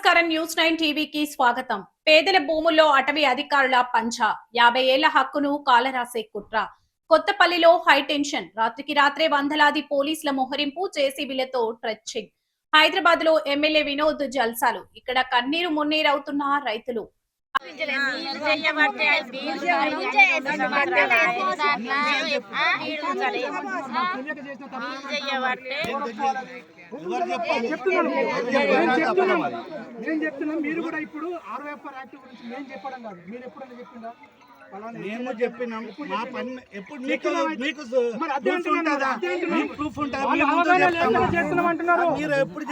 నమస్కారం న్యూస్ 9 టీవీకి స్వాగతం. పేదల భూముల్లో అటవీ అధికారుల పంచా 50 ఏళ్ల హక్కును కాలరాసే కుట్ర. కొత్తపల్లిలో హై టెన్షన్. రాత్రికి రాత్రే వందలాది పోలీసుల మోహరింపు, జేసీబీలతో ట్రెచ్చింగ్. హైదరాబాద్ లో ఎమ్మెల్యే వినోద్ జల్సాలు. ఇక్కడ కన్నీరు మున్నీరవుతున్న రైతులు. నేను చెప్తున్నా మీరు కూడా ఇప్పుడు ఆర్ఓఎఫ్ఆర్ యాక్ట్ గురించి నేను చెప్పడం కాదు, మీరు ఎప్పుడైనా చెప్పిందా? మేము చెప్పినాం మా పని ఎప్పుడు మీకు ప్రూఫ్ చేస్తున్నామంటున్నారు, మీరు ఎప్పుడు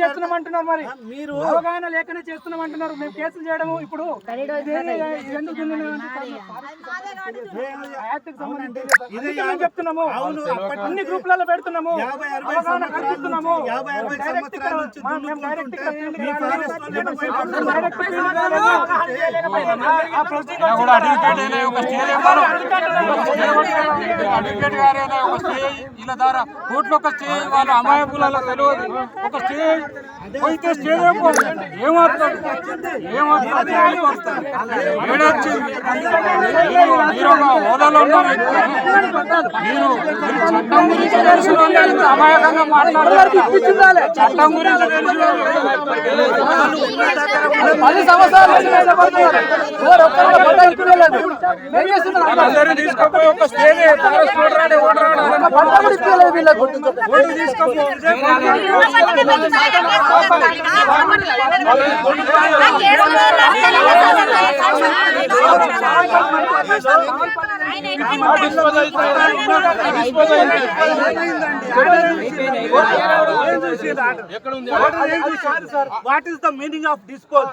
చేస్తున్నామంటున్నారు, మరి మీరు అవగాహన లేకనే చేస్తున్నామంటున్నారు. మేము కేసులు చేయడము ఇప్పుడు చెప్తున్నాము, అన్ని గ్రూపులలో పెడుతున్నాము, కల్పిస్తున్నాము. అడ్వకేట్ గారు ఒక స్టే ఇలా ద్వారా కోర్టులో ఒక స్టే వాళ్ళ అమాయకులలో తెలియదు. ఒక స్టే పోయితే స్టే ఏమవుతుంది మీరు ఒక హోదాలో ఉన్న వ్యక్తి, మీరు చట్టం గురించి తెలిసిన వాళ్ళు అమాయకంగా మాట్లాడారు. చట్టం గురించి తెలిసిన అందరూ తీసుకుపోయి ఒక stage what is the meaning of dispose?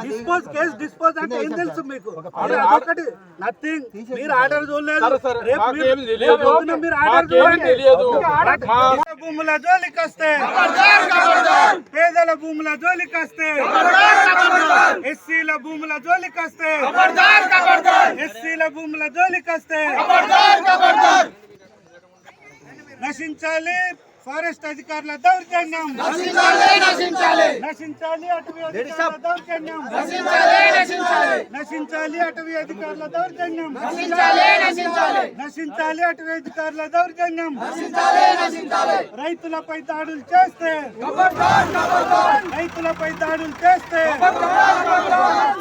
Dispose case dispose అంటే ఏం తెలుసు మీకు? ఒకటి నథింగ్. మీరు ఆర్డర్ చూడలేదు, మీరు ఆర్డర్ చూడలేదు. భూముల జోలికి వస్తే, పేదల భూముల జోలికి వస్తే, ఎస్సీల భూముల జోలికి వస్తే, ఎస్సీల భూముల జోలికి వస్తే నశించాలి ఫారెస్ట్ అధికారుల దౌర్జన్యం, నశించాలి అటవీ అధికారుల దౌర్జన్యం, నశించాలి అటవీ అధికారుల దౌర్జన్యం, నశించాలి అటవీ అధికారుల దౌర్జన్యం. రైతులపై దాడులు చేస్తే, రైతులపై దాడులు చేస్తే,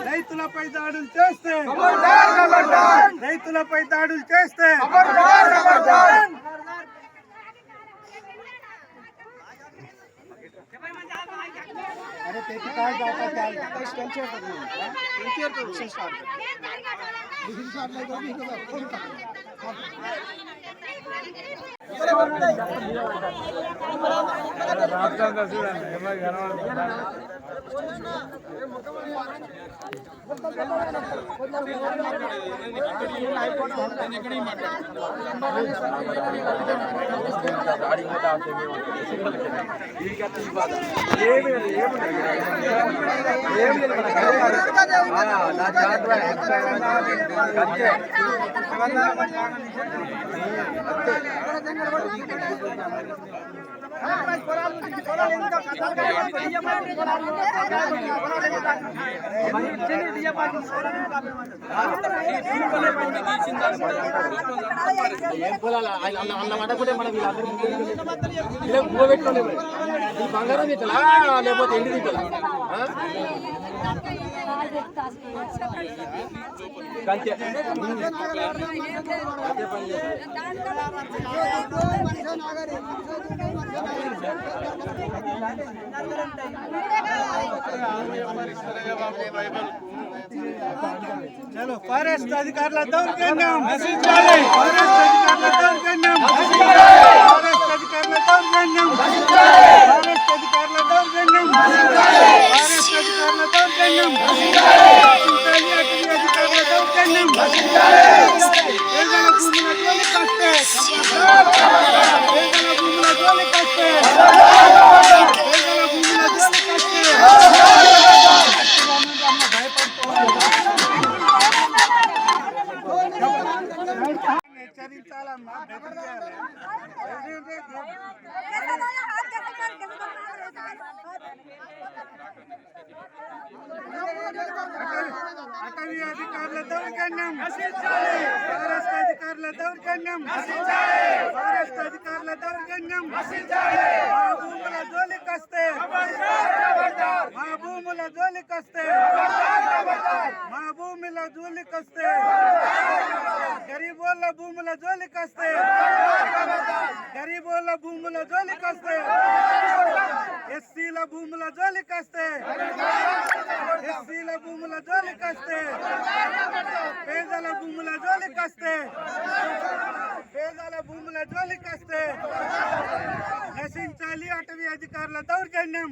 రైతులపై దాడులు చేస్తే, రైతులపై దాడులు చేస్తే अरे तेरी काय जाता क्या टेंशन तो विषय स्टार्ट అన్నమాట కూడా మనం ఇలా పెట్టుకోలేదు. ఈ బంగారం తింటలా లేకపోతే ఎండి తింటలా? చలో ఫారెస్ట్ అధికారుల దౌర్జన్యం నశించాలి, ఫారెస్ట్ అధికారుల దౌర్జన్యం నశించాలి, ఫారెస్ట్ అధికారుల దౌర్జన్యం నశించాలి, ఫారెస్ట్ అధికారుల దౌర్జన్యం నశించాలి, ఫారెస్ట్ అధికారుల దౌర్జన్యం నశించాలి, నశించాలి అటవీ అధికారుల దౌర్జన్యం నశించాలి. పేదల భూముల జోలికి వస్తే, పేదల భూముల జోలికి వస్తే, పేదల భూముల జోలికి వస్తే హెచ్చరించాలమ్మా, బెదిరించాలి. ఫారెస్ట్ అధికారుల దౌర్జన్యం, ఫారెస్ట్ అధికారుల దౌర్జన్యం, మా భూముల జోలికొస్తే, మా భూముల జోలికొస్తే, మా భూముల జోలికొస్తే, గరీబోళ్ళ భూముల జోలికొస్తే, గరీబోళ్ళ భూముల జోలికొస్తే, ఎస్సీల భూముల జోలికొస్తే, ఎస్సీల భూముల జోలికొస్తే, పేదల భూముల జోలికొస్తే, పేదల భూముల జోలికొస్తే నశించాలి అటవీ అధికారుల దౌర్జన్యం,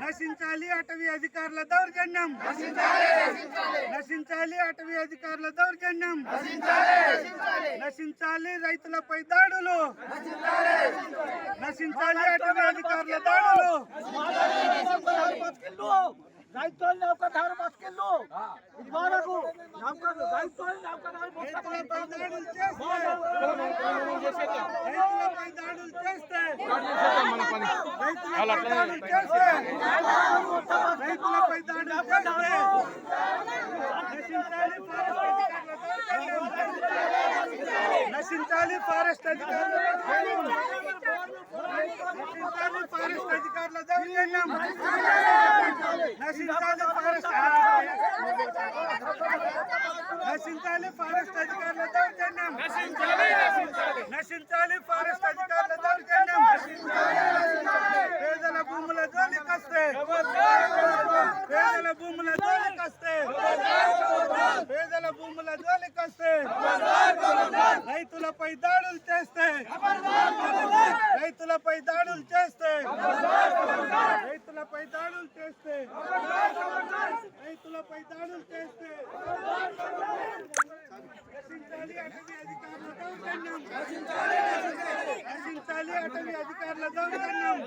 నశించాలి అటవీ అధికారుల దౌర్జన్యం, నశించాలి అటవీ అధికారుల దౌర్జన్యం, నశించాలి రైతులపై దాడులు, నశించాలి అటవీ అధికారుల దాడులు, రైతులపై దాడులు చేస్తే, రైతులపై దాడులు చేస్తే, రైతులపై దాడులు చేస్తే నశించాలి ఫారెస్ట్ అధికారుల దౌర్జన్యం, నశించాలి ఫారెస్ట్ అధికారుల దౌర్జన్యం, నశించాలి ఫారెస్ట్, నశించాలి ఫారెస్ట్ అధికారుల దౌర్జన్యం, నశించాలి ఫారెస్ట్ అధికారుల దౌర్జన్యం, పేదల భూముల జోలికొస్తే, పేదల భూముల జోలికొస్తే, పేదల భూముల జోలికొస్తే రైతులపై దాడులు చేస్తే, రైతులపై దాడులు చేస్తే, రైతులపై దాడులు చేస్తే, రైతులపై దాడులు చేస్తే నశించాలి అటవీ అధికారుల దౌర్జన్యం,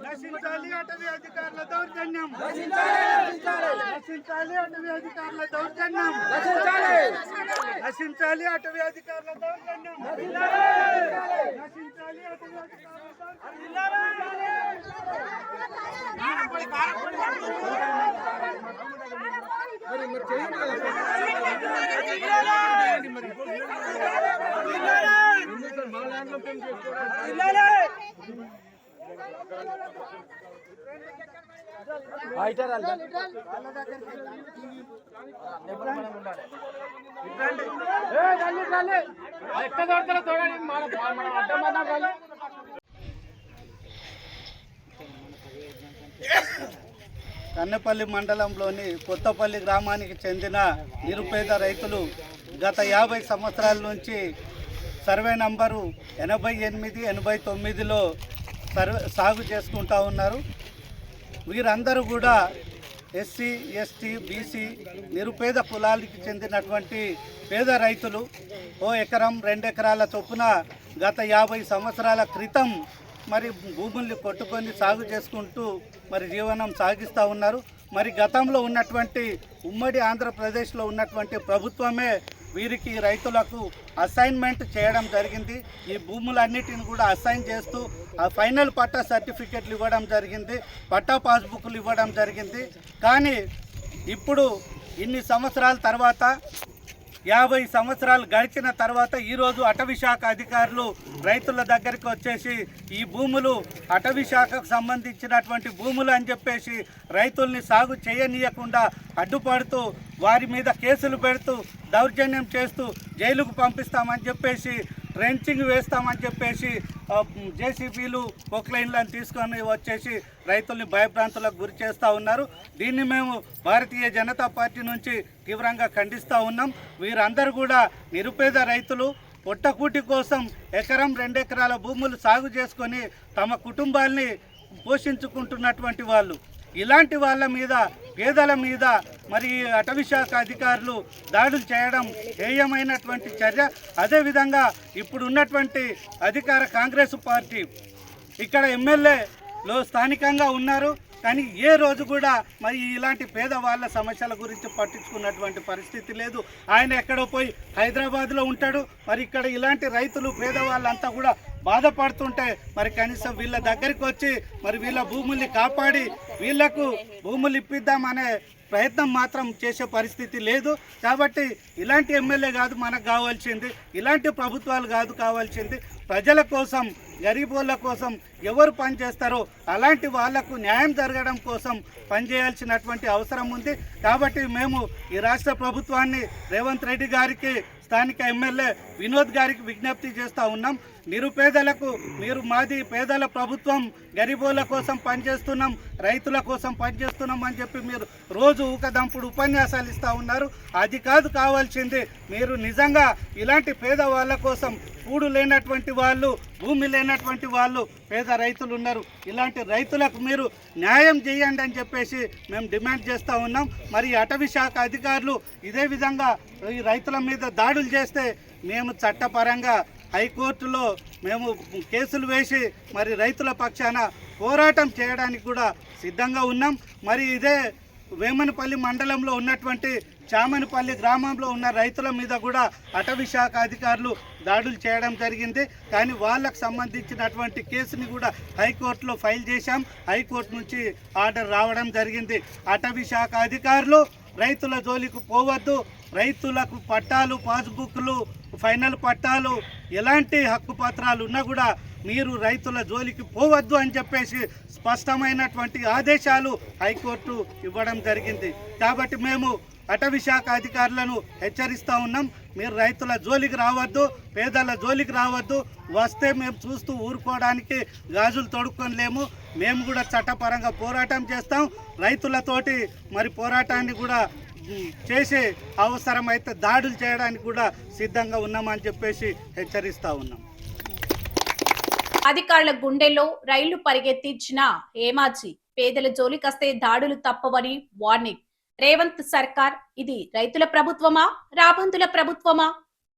నశించాలి అటవీ అధికారుల దౌర్జన్యం, నశించాలి అటవీ అధికారుల దౌర్జన్యం, నశించాలి అటవీ అధికారుల దౌర్జన్యం, నశించాలి అటవీ అధికారుల దౌర్జన్యం, నశించాలి అటవీ కన్నెపల్లి మండలంలోని కొత్తపల్లి గ్రామానికి చెందిన నిరుపేద రైతులు గత 50 సంవత్సరాల నుంచి సర్వే నంబరు 88, 89లో సాగు చేసుకుంటూ ఉన్నారు. వీరందరూ కూడా ఎస్సీ, ఎస్టీ, బీసీ నిరుపేద కులాలకి చెందినటువంటి పేద రైతులు. 1 ఎకరం 2 ఎకరాల చొప్పున గత 50 సంవత్సరాల క్రితం మరి భూముల్ని కొట్టుకొని సాగు చేసుకుంటూ మరి జీవనం సాగిస్తూ ఉన్నారు. మరి గతంలో ఉన్నటువంటి ఉమ్మడి ఆంధ్రప్రదేశ్లో ఉన్నటువంటి ప్రభుత్వమే వీరికి రైతులకు అసైన్మెంట్ చేయడం జరిగింది. ఈ భూములన్నిటిని కూడా అసైన్ చేస్తూ ఆ ఫైనల్ పట్టా సర్టిఫికెట్లు ఇవ్వడం జరిగింది, పట్టా పాస్బుక్లు ఇవ్వడం జరిగింది. కానీ ఇప్పుడు ఇన్ని సంవత్సరాల తర్వాత 50 సంవత్సరాలు గడిచిన తర్వాత ఈరోజు అటవీ శాఖ అధికారులు రైతుల దగ్గరికి వచ్చేసి ఈ భూములు అటవీ శాఖకు సంబంధించినటువంటి భూములు అని చెప్పేసి రైతుల్ని సాగు చేయనీయకుండా అడ్డుపడుతూ వారి మీద కేసులు పెడుతూ దౌర్జన్యం చేస్తూ జైలుకు పంపిస్తామని చెప్పేసి ట్రెంచింగ్ వేస్తామని చెప్పేసి జేసీబీలు పొక్లైన్లను తీసుకొని వచ్చేసి రైతుల్ని భయభ్రాంతులకు గురి చేస్తూ ఉన్నారు. దీన్ని మేము భారతీయ జనతా పార్టీ నుంచి తీవ్రంగా ఖండిస్తూ ఉన్నాం. వీరందరూ కూడా నిరుపేద రైతులు పొట్టకూటి కోసం 1 ఎకరం 2 ఎకరాల భూములు సాగు చేసుకొని తమ కుటుంబాల్ని పోషించుకుంటున్నటువంటి వాళ్ళు. ఇలాంటి వాళ్ళ మీద, పేదల మీద మరి అటవీ శాఖ అధికారులు దాడులు చేయడం హేయమైనటువంటి చర్య. అదేవిధంగా ఇప్పుడు ఉన్నటువంటి అధికార కాంగ్రెస్ పార్టీ ఇక్కడ ఎమ్మెల్యేలో స్థానికంగా ఉన్నారు, కానీ ఏ రోజు కూడా మరి ఇలాంటి పేదవాళ్ళ సమస్యల గురించి పట్టించుకున్నటువంటి పరిస్థితి లేదు. ఆయన ఎక్కడో పోయి హైదరాబాద్లో ఉంటాడు. మరి ఇక్కడ ఇలాంటి రైతులు పేదవాళ్ళంతా కూడా బాధపడుతుంటే మరి కనీసం వీళ్ళ దగ్గరికి వచ్చి మరి వీళ్ళ భూముల్ని కాపాడి వీళ్లకు భూములు ఇప్పిద్దామనే ప్రయత్నం మాత్రం చేసే పరిస్థితి లేదు. కాబట్టి ఇలాంటి ఎమ్మెల్యే కాదు మనకు కావాల్సింది, ఇలాంటి ప్రభుత్వాలు కాదు కావాల్సింది. ప్రజల కోసం, గరీబోళ్ళ కోసం ఎవరు పనిచేస్తారో అలాంటి వాళ్లకు న్యాయం జరగడం కోసం పనిచేయాల్సినటువంటి అవసరం ఉంది. కాబట్టి మేము ఈ రాష్ట్ర ప్రభుత్వాన్ని రేవంత్ రెడ్డి గారికి, స్థానిక ఎమ్మెల్యే వినోద్ గారికి విజ్ఞప్తి చేస్తూ ఉన్నాం. నిరుపేదలకు మాది పేదల ప్రభుత్వం, గరీబోళ్ళ కోసం పనిచేస్తున్నాం, రైతుల కోసం పనిచేస్తున్నాం అని చెప్పి మీరు రోజు ఊకదంపుడు ఉపన్యాసాలు ఇస్తూ ఉన్నారు. అది కాదు కావాల్సింది. మీరు నిజంగా ఇలాంటి పేదవాళ్ళ కోసం, కూడు లేనటువంటి వాళ్ళు, భూమి లేనటువంటి వాళ్ళు, పేద రైతులు ఉన్నారు, ఇలాంటి రైతులకు మీరు న్యాయం చేయండి అని చెప్పేసి మేము డిమాండ్ చేస్తూ ఉన్నాం. మరి అటవీ శాఖ అధికారులు ఇదే విధంగా ఈ రైతుల మీద దాడులు చేస్తే మేము చట్టపరంగా హైకోర్టులో మేము కేసులు వేసి మరి రైతుల పక్షాన పోరాటం చేయడానికి కూడా సిద్ధంగా ఉన్నాం. మరి ఇదే వేమనపల్లి మండలంలో ఉన్నటువంటి చామనపల్లి గ్రామంలో ఉన్న రైతుల మీద కూడా అటవీ శాఖ అధికారులు దాడులు చేయడం జరిగింది. కానీ వాళ్ళకు సంబంధించినటువంటి కేసుని కూడా హైకోర్టులో ఫైల్ చేశాం. హైకోర్టు నుంచి ఆర్డర్ రావడం జరిగింది. అటవీ శాఖ అధికారులు రైతుల జోలికి పోవద్దు, రైతులకు పట్టాలు, పాస్బుక్లు, ఫైనల్ పట్టాలు, ఎలాంటి హక్కు పత్రాలు ఉన్నా కూడా మీరు రైతుల జోలికి పోవద్దు అని చెప్పేసి స్పష్టమైనటువంటి ఆదేశాలు హైకోర్టు ఇవ్వడం జరిగింది. కాబట్టి మేము అటవీ శాఖ అధికారులను హెచ్చరిస్తూ ఉన్నాం, మీరు రైతుల జోలికి రావద్దు, పేదల జోలికి రావద్దు. వస్తే మేము చూస్తూ ఊరుకోవడానికి గాజులు తొడుక్కొనలేము. మేము కూడా చట్టపరంగా పోరాటం చేస్తాం. రైతులతోటి మరి పోరాటాన్ని కూడా చేసే అవసరమైతే దాడులు చేయడానికి కూడా సిద్ధంగా ఉన్నామని చెప్పేసి హెచ్చరిస్తూ ఉన్నాం. అధికారుల గుండెల్లో రైళ్లు పరిగెత్తించిన ఏమాజీ, పేదల జోలికస్తే దాడులు తప్పవని వార్నింగ్. రేవంత్ సర్కార్ ఇది రైతుల ప్రభుత్వమా, రాబందుల ప్రభుత్వమా?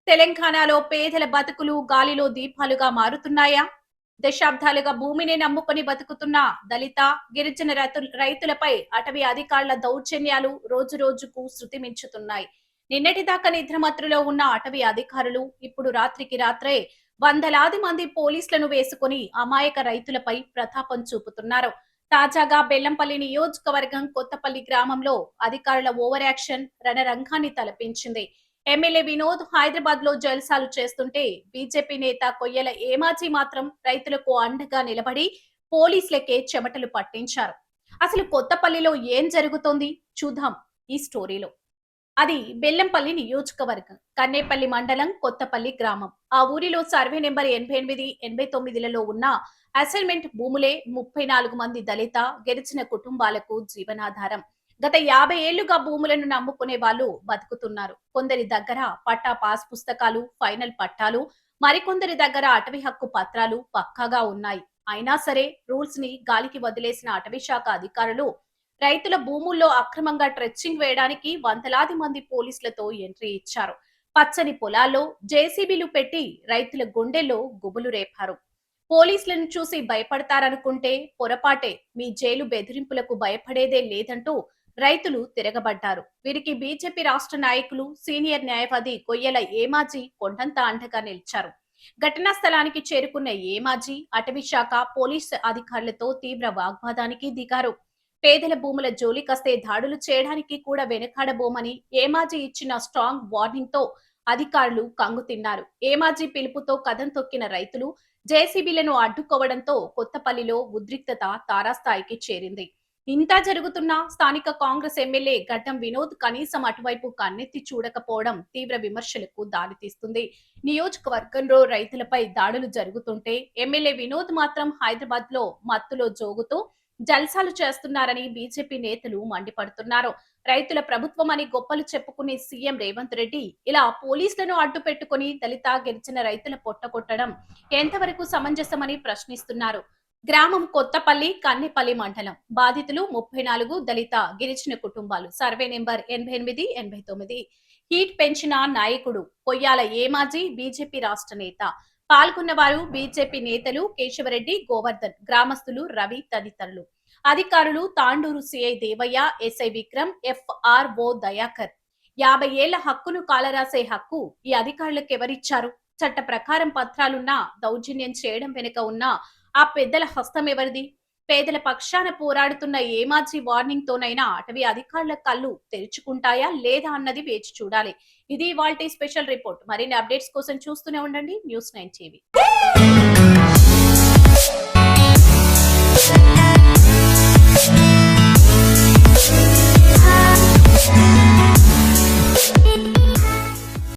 తెలంగాణలో పేదల బతుకులు గాలిలో దీపాలుగా మారుతున్నాయా? దశాబ్దాలుగా భూమిని నమ్ముకొని బతుకుతున్న దళిత, గిరిజన రైతులపై అటవీ అధికారుల దౌర్జన్యాలు రోజు రోజుకు శృతి మించుతున్నాయి. నిన్నటిదాకా నిద్రమత్తులో ఉన్న అటవీ అధికారులు ఇప్పుడు రాత్రికి రాత్రే వందలాది మంది పోలీసులను వేసుకుని అమాయక రైతులపై ప్రతాపం చూపుతున్నారు. తాజాగా బెల్లంపల్లి నియోజకవర్గం కొత్తపల్లి గ్రామంలో అధికారుల ఓవర్ యాక్షన్ రణరంగాన్ని తలపించింది. ఎమ్మెల్యే వినోద్ హైదరాబాద్ లో జల్సాలు చేస్తుంటే బీజేపీ నేత కొయ్యల ఏమాజీ మాత్రం రైతులకు అండగా నిలబడి పోలీసులకే చెమటలు పట్టించారు. అసలు కొత్తపల్లిలో ఏం జరుగుతోంది చూద్దాం ఈ స్టోరీలో. అది బెల్లంపల్లి నియోజకవర్గం, కన్నేపల్లి మండలం, కొత్తపల్లి గ్రామం. ఆ ఊరిలో సర్వే నెంబర్ 88, 89లలో ఉన్న అసైన్మెంట్ భూములే 34 మంది దళిత, గిరిజన కుటుంబాలకు జీవనాధారం. గత 50 ఏళ్లుగా భూములను నమ్ముకునే వాళ్ళు బతుకుతున్నారు. కొందరి దగ్గర పట్టా పాస్ పుస్తకాలు, ఫైనల్ పట్టాలు, మరికొందరి దగ్గర అటవీ హక్కు పత్రాలు పక్కాగా ఉన్నాయి. అయినా సరే రూల్స్ ని గాలికి వదిలేసిన అటవీ శాఖ అధికారులు రైతుల భూముల్లో అక్రమంగా ట్రెచ్చింగ్ వేయడానికి వందలాది మంది పోలీసులతో ఎంట్రీ ఇచ్చారు. పచ్చని పొలాల్లో జేసీబీలు పెట్టి రైతుల గుండెల్లో గుబులు రేపారు. పోలీసులను చూసి భయపడతారనుకుంటే పొరపాటే. మీ జైలు బెదిరింపులకు భయపడేదే లేదంటూ రైతులు తిరగబడ్డారు. వీరికి బీజేపీ రాష్ట్ర నాయకులు, సీనియర్ న్యాయవాది కొయ్యల ఏమాజీ కొండంత అండగా నిలిచారు. ఘటనా స్థలానికి చేరుకున్న ఏమాజీ అటవీ శాఖ పోలీసు అధికారులతో తీవ్ర వాగ్వాదానికి దిగారు. పేదల భూముల జోలికస్తే దాడులు చేయడానికి కూడా వెనకాడబోమని ఏమాజీ ఇచ్చిన స్ట్రాంగ్ వార్నింగ్ తో అధికారులు కంగుతిన్నారు. ఏమాజీ పిలుపుతో కదం తొక్కిన రైతులు జేసీబీలను అడ్డుకోవడంతో కొత్తపల్లిలో ఉద్రిక్తత తారాస్థాయికి చేరింది. ఇంతా జరుగుతున్నా స్థానిక కాంగ్రెస్ ఎమ్మెల్యే గడ్డం వినోద్ కనీసం అటువైపు కన్నెత్తి చూడకపోవడం తీవ్ర విమర్శలకు దారితీస్తుంది. నియోజకవర్గంలో రైతులపై దాడులు జరుగుతుంటే ఎమ్మెల్యే వినోద్ మాత్రం హైదరాబాద్ లో మత్తులో జోగుతూ జల్సాలు చేస్తున్నారని బీజేపీ నేతలు మండిపడుతున్నారు. రైతుల ప్రభుత్వం అని గొప్పలు చెప్పుకునే సీఎం రేవంత్ రెడ్డి ఇలా పోలీసులను అడ్డు పెట్టుకుని దళిత, గిరిజన రైతుల పొట్టకొట్టడం ఎంతవరకు సమంజసమని ప్రశ్నిస్తున్నారు. గ్రామం కొత్తపల్లి, కన్నెపల్లి మండలం. బాధితులు 34 దళిత, గిరిజన కుటుంబాలు. Survey number 88, 89. హీట్ పెంచిన నాయకుడు కొయ్యాల ఏమాజీ, బీజేపీ రాష్ట్ర నేత. పాల్గొన్న వారు బీజేపీ నేతలు కేశవరెడ్డి, గోవర్ధన్, గ్రామస్తులు రవి తదితరులు. అధికారులు Tandur CI Devaiah, SI Vikram, FRO Dayakar. 50 ఏళ్ల హక్కును కాలరాసే హక్కు ఈ అధికారులకు ఎవరిచ్చారు? చట్ట ప్రకారం పత్రాలున్నా దౌర్జన్యం చేయడం వెనుక ఉన్న ఆ పెద్దల హస్తం ఎవరిది? పేదల పక్షాన పోరాడుతున్న ఏమాజీ వార్నింగ్ తోనైనా అటవీ అధికారుల కళ్ళు తెరుచుకుంటాయా లేదా అన్నది వేచి చూడాలి. ఇది ఇవాల్టి స్పెషల్ రిపోర్ట్. మరిన్ని అప్డేట్స్ కోసం చూస్తూనే ఉండండి న్యూస్ 9 టీవీ.